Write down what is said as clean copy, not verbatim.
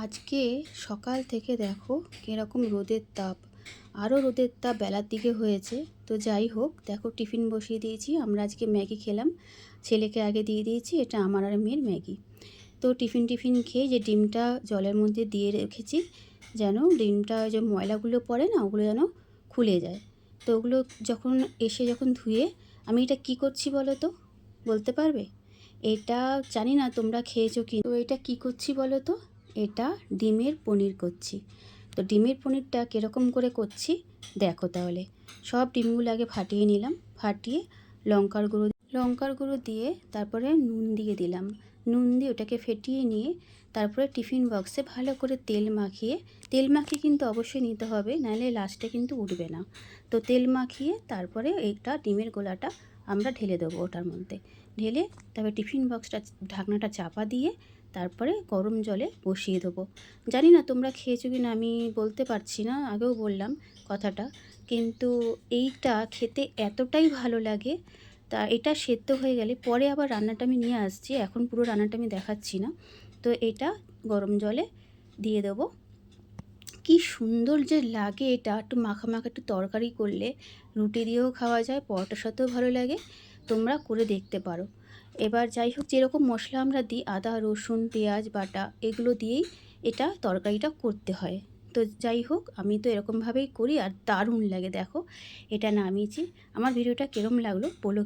আজকে সকাল থেকে দেখো কীরকম রোদের তাপ, আরও রোদের তাপ বেলার দিকে হয়েছে। তো যাই হোক, দেখো টিফিন বসিয়ে দিয়েছি। আমরা আজকে ম্যাগি খেলাম, ছেলেকে আগে দিয়ে দিয়েছি। এটা আমার আর মেয়ের ম্যাগি। তো টিফিন খেয়ে যে ডিমটা জলের মধ্যে দিয়ে রেখেছি, যেন ডিমটা যে ময়লাগুলো পড়ে না, ওগুলো যেন খুলে যায়। তো ওগুলো যখন ধুয়ে আমি এটা কি করছি বলো তো, বলতে পারবে? এটা জানি না তোমরা খেয়েছো কি। তো এটা কি করছি বলো তো, এটা ডিমের পনির করছি। তো ডিমের পনিরটা কীরকম করে করছি দেখো তাহলে। সব ডিমগুলো আগে ফাটিয়ে নিলাম, ফাটিয়ে লঙ্কার গুঁড়ো দিয়ে তারপরে নুন দিয়ে দিলাম। নুন দিয়ে ওটাকে ফেটিয়ে নিয়ে তারপরে টিফিন বক্সে ভালো করে তেল মাখিয়ে কিন্তু অবশ্যই নিতে হবে, নাহলে লাস্টে কিন্তু উঠবে না। তো তেল মাখিয়ে তারপরে এইটা ডিমের গোলাটা আমরা ঢেলে দেবো ওটার মধ্যে। ঢেলে তারপরে টিফিন বক্সটা ঢাকনাটা চাপা দিয়ে তারপরে গরম জলে বসিয়ে দেবো। জানি না তোমরা খেয়েছো কি না, আমি বলতে পারছি না, আগেও বললাম কথাটা, কিন্তু এইটা খেতে এতটাই ভালো লাগে। তা এটা সেদ্ধ হয়ে গেলে পরে আবার রান্নাটা আমি নিয়ে আসছি, এখন পুরো রান্নাটা আমি দেখাচ্ছি না। তো এটা গরম জলে দিয়ে দেবো। কি সুন্দর যে লাগে এটা, একটু মাখা একটু তরকারি করলে রুটি দিয়েও খাওয়া যায়, পরোটার সাথেও ভালো লাগে। তোমরা করে দেখতে পারো। এবার যাই হোক, যেরকম মশলা আমরা দিই, আদা রসুন পেঁয়াজ বাটা, এগুলো দিয়েই এটা তরকারিটা করতে হয়। তো যাই হোক, আমি তো এরকমভাবেই করি আর দারুণ লাগে। দেখো এটা নামিয়েছি। আমার ভিডিওটা কীরকম লাগলো বলো।